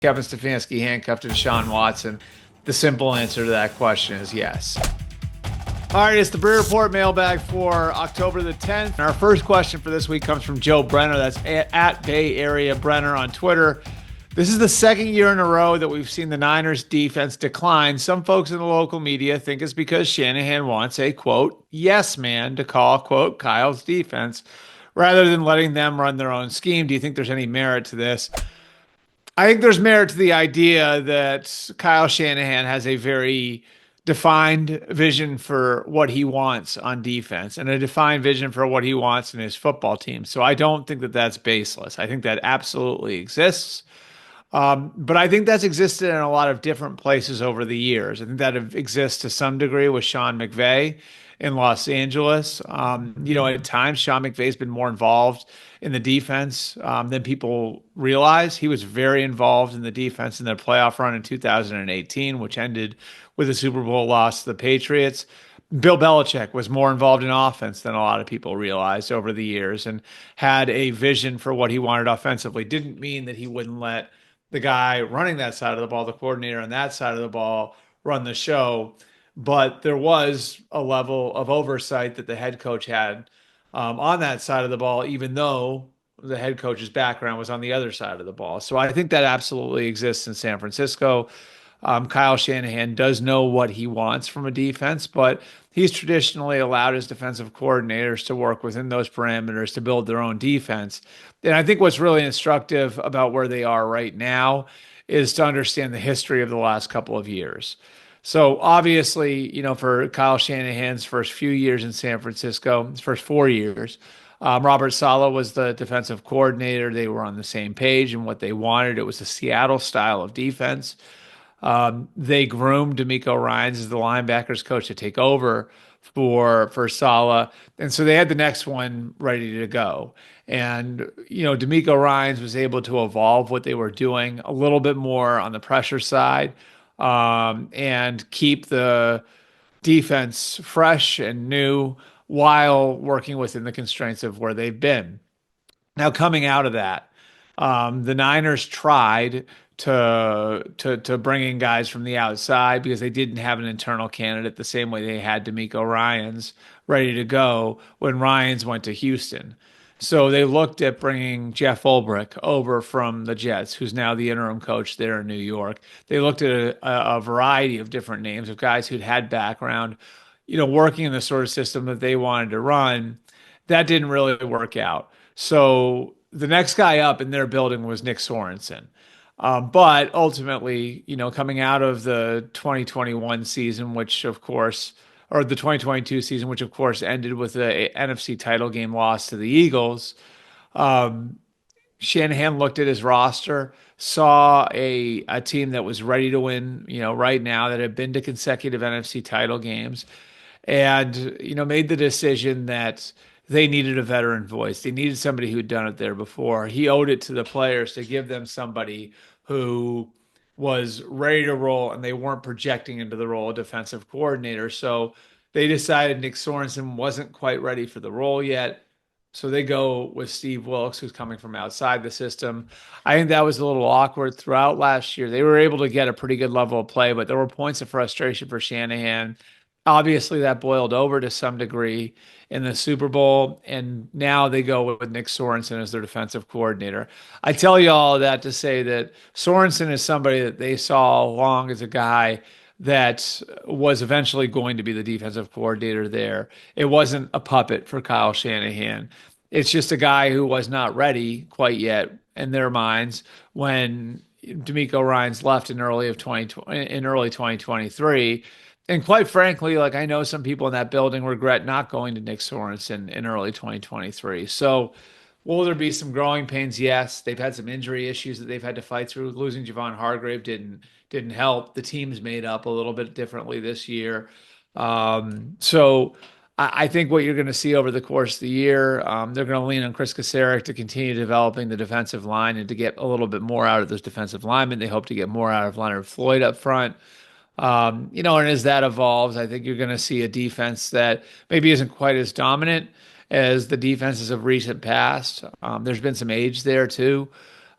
Kevin Stefanski handcuffed to Deshaun Watson? The simple answer to that question is yes. All right, it's the Breer Report mailbag for October the 10th. Our first question for this week comes from Joe Brenner. That's at Bay Area Brenner on Twitter. This is the second year in a row that we've seen the Niners defense decline. Some folks in the local media think it's because Shanahan wants a, quote, yes man to call, quote, Kyle's defense, rather than letting them run their own scheme. Do you think there's any merit to this? I think there's merit to the idea that Kyle Shanahan has a very defined vision for what he wants on defense and a defined vision for what he wants in his football team. So I don't think that that's baseless. I think that absolutely exists. But I think that's existed in a lot of different places over the years. I think that exists to some degree with Sean McVay in Los Angeles. At times, Sean McVay's been more involved in the defense than people realize. He was very involved in the defense in their playoff run in 2018, which ended with a Super Bowl loss to the Patriots. Bill Belichick was more involved in offense than a lot of people realized over the years and had a vision for what he wanted offensively. Didn't mean that he wouldn't let the guy running that side of the ball, the coordinator on that side of the ball, run the show. But there was a level of oversight that the head coach had on that side of the ball, even though the head coach's background was on the other side of the ball. So I think that absolutely exists in San Francisco. Kyle Shanahan does know what he wants from a defense, but he's traditionally allowed his defensive coordinators to work within those parameters to build their own defense. And I think what's really instructive about where they are right now is to understand the history of the last couple of years. So obviously, for Kyle Shanahan's first few years in San Francisco, his first 4 years, Robert Saleh was the defensive coordinator. They were on the same page in what they wanted. It was a Seattle style of defense. They groomed DeMeco Ryans as the linebackers coach to take over for Saleh. And so they had the next one ready to go. And, DeMeco Ryans was able to evolve what they were doing a little bit more on the pressure side, and keep the defense fresh and new while working within the constraints of where they've been. Now, coming out of that, the Niners tried to bring in guys from the outside because they didn't have an internal candidate the same way they had DeMeco Ryans ready to go when Ryans went to Houston. So they looked at bringing Jeff Ulbrich over from the Jets, who's now the interim coach there in New York. They looked at a variety of different names of guys who'd had background, working in the sort of system that they wanted to run. That didn't really work out. So the next guy up in their building was Nick Sorensen. But ultimately, coming out of the 2021 season, which of course, or the 2022 season, which of course ended with the NFC title game loss to the Eagles, Shanahan looked at his roster, saw a team that was ready to win, right now, that had been to consecutive NFC title games, and, made the decision that they needed a veteran voice. They needed somebody who'd done it there before. He owed it to the players to give them somebody who was ready to roll, and they weren't projecting into the role of defensive coordinator. So they decided Nick Sorensen wasn't quite ready for the role yet. So they go with Steve Wilks, who's coming from outside the system. I think that was a little awkward throughout last year. They were able to get a pretty good level of play, but there were points of frustration for Shanahan. Obviously, that boiled over to some degree in the Super Bowl, and now they go with Nick Sorensen as their defensive coordinator. I tell you all that to say that Sorensen is somebody that they saw along as a guy that was eventually going to be the defensive coordinator there. It wasn't a puppet for Kyle Shanahan. It's just a guy who was not ready quite yet in their minds when DeMeco Ryans left in early 2023. And quite frankly, I know some people in that building regret not going to Nick Sorensen in early 2023. So will there be some growing pains? Yes. They've had some injury issues that they've had to fight through. Losing Javon Hargrave didn't help. The team's made up a little bit differently this year. So I think what you're going to see over the course of the year, they're going to lean on Chris Kasarik to continue developing the defensive line and to get a little bit more out of those defensive linemen. They hope to get more out of Leonard Floyd up front. And as that evolves, I think you're going to see a defense that maybe isn't quite as dominant as the defenses of recent past. There's been some age there too.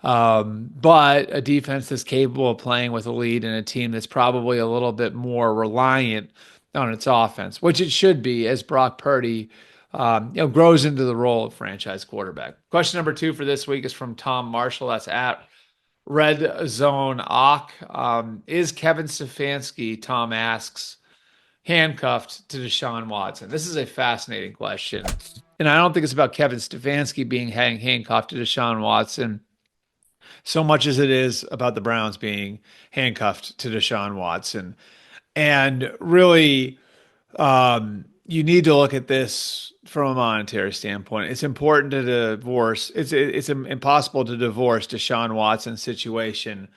But a defense that's capable of playing with a lead and a team that's probably a little bit more reliant on its offense, which it should be as Brock Purdy, grows into the role of franchise quarterback. Question number 2 for this week is from Tom Marshall. That's at Red Zone Ock. Is Kevin Stefanski, Tom asks, handcuffed to Deshaun Watson? This is a fascinating question. And I don't think it's about Kevin Stefanski being handcuffed to Deshaun Watson so much as it is about the Browns being handcuffed to Deshaun Watson. And really, you need to look at this from a monetary standpoint. It's important to divorce. It's impossible to divorce Deshaun Watson's situation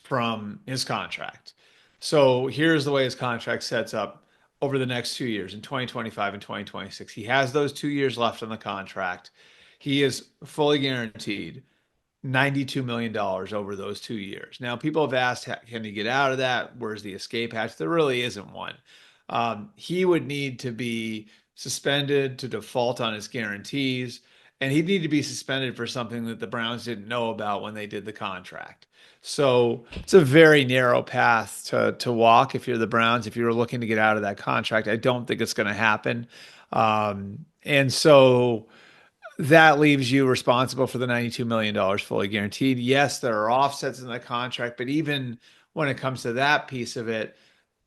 from his contract. So here's the way his contract sets up over the next 2 years in 2025 and 2026. He has those 2 years left on the contract. He is fully guaranteed $92 million over those 2 years. Now, people have asked, can he get out of that? Where's the escape hatch? There really isn't one. He would need to be suspended to default on his guarantees, and he'd need to be suspended for something that the Browns didn't know about when they did the contract. So it's a very narrow path to walk if you're the Browns, if you're looking to get out of that contract. I don't think it's going to happen. And so that leaves you responsible for the $92 million fully guaranteed. Yes, there are offsets in the contract, but even when it comes to that piece of it,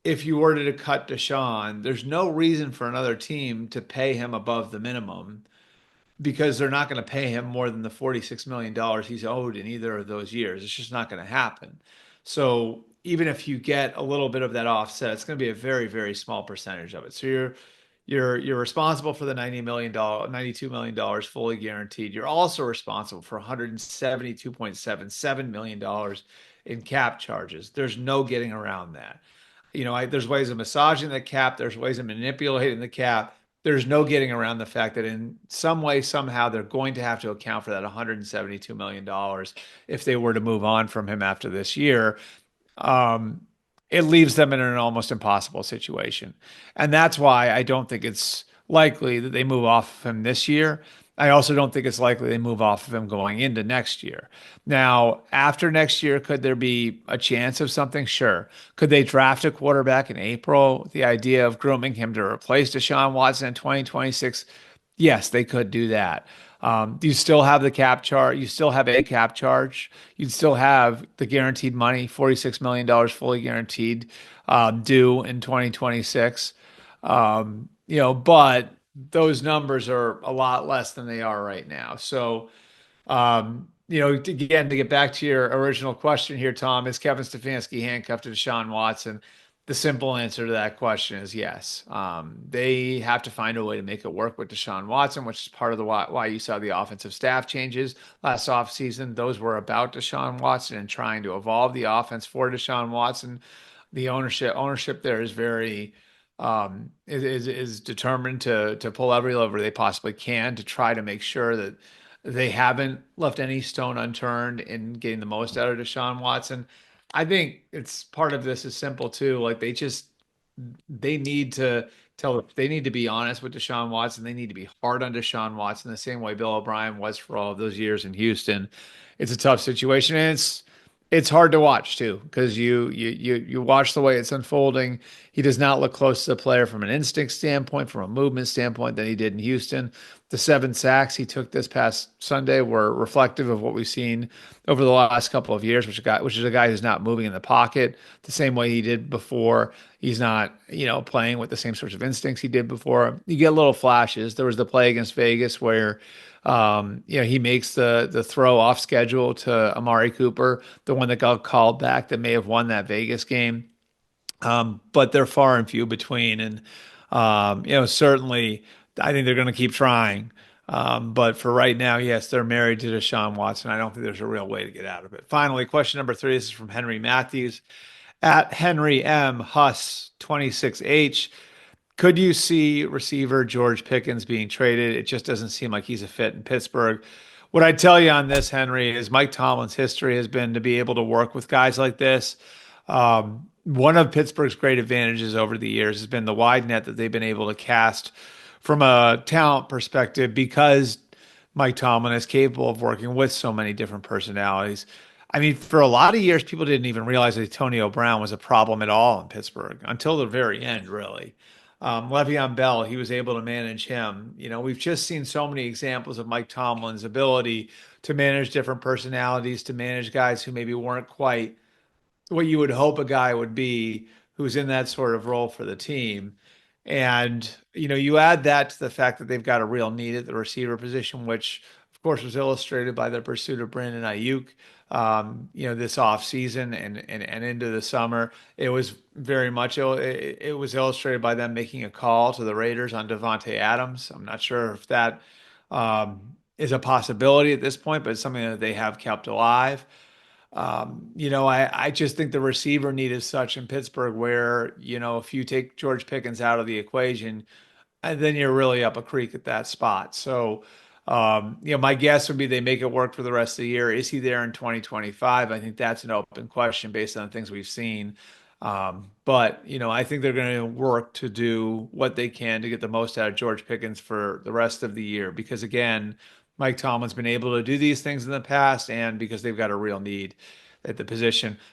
if you were to cut Deshaun, there's no reason for another team to pay him above the minimum because they're not going to pay him more than the $46 million he's owed in either of those years. It's just not going to happen. So even if you get a little bit of that offset, it's going to be a very, very small percentage of it. So you're responsible for the $92 million fully guaranteed. You're also responsible for $172.77 million in cap charges. There's no getting around that. There's ways of massaging the cap. There's ways of manipulating the cap. There's no getting around the fact that in some way, somehow, they're going to have to account for that $172 million if they were to move on from him after this year. It leaves them in an almost impossible situation. And that's why I don't think it's likely that they move off of him this year. I also don't think it's likely they move off of him going into next year. Now, after next year, could there be a chance of something? Sure. Could they draft a quarterback in April? The idea of grooming him to replace Deshaun Watson in 2026? Yes, they could do that. You still have the cap charge. You still have a cap charge. You'd still have the guaranteed money, $46 million fully guaranteed, due in 2026. But those numbers are a lot less than they are right now. So, again, to get back to your original question here, Tom, is Kevin Stefanski handcuffed to Deshaun Watson? The simple answer to that question is yes. They have to find a way to make it work with Deshaun Watson, which is part of the why you saw the offensive staff changes last offseason. Those were about Deshaun Watson and trying to evolve the offense for Deshaun Watson. The ownership there is very is determined to pull every lever they possibly can to try to make sure that they haven't left any stone unturned in getting the most out of Deshaun Watson. I think it's part of this is simple too. Like they need to be honest with Deshaun Watson. They need to be hard on Deshaun Watson the same way Bill O'Brien was for all of those years in Houston. It's a tough situation, and it's hard to watch too because you watch the way it's unfolding. He does not look close to the player from an instinct standpoint, from a movement standpoint than he did in Houston. The 7 sacks he took this past Sunday were reflective of what we've seen over the last couple of years, which is a guy who's not moving in the pocket the same way he did before. He's not, playing with the same sorts of instincts he did before. You get little flashes. There was the play against Vegas where he makes the throw off schedule to Amari Cooper, the one that got called back that may have won that Vegas game. But they're far and few between. And, certainly I think they're going to keep trying. But for right now, yes, they're married to Deshaun Watson. I don't think there's a real way to get out of it. Finally, question number 3. This is from Henry Matthews at Henry M. Huss 26H. Could you see receiver George Pickens being traded? It just doesn't seem like he's a fit in Pittsburgh. What I tell you on this, Henry, is Mike Tomlin's history has been to be able to work with guys like this. One of Pittsburgh's great advantages over the years has been the wide net that they've been able to cast from a talent perspective because Mike Tomlin is capable of working with so many different personalities. I mean, for a lot of years, people didn't even realize that Antonio Brown was a problem at all in Pittsburgh until the very end, really. Le'Veon Bell, he was able to manage him. We've just seen so many examples of Mike Tomlin's ability to manage different personalities, to manage guys who maybe weren't quite what you would hope a guy would be who's in that sort of role for the team. And, you add that to the fact that they've got a real need at the receiver position, which of course was illustrated by their pursuit of Brandon Ayuk, this offseason and into the summer. It was very much, it was illustrated by them making a call to the Raiders on Devontae Adams. I'm not sure if that is a possibility at this point, but it's something that they have kept alive. I just think the receiver need is such in Pittsburgh where, if you take George Pickens out of the equation, and then you're really up a creek at that spot. So, my guess would be they make it work for the rest of the year. Is he there in 2025? I think that's an open question based on the things we've seen. But, I think they're going to work to do what they can to get the most out of George Pickens for the rest of the year. Because again, Mike Tomlin's been able to do these things in the past and because they've got a real need at the position.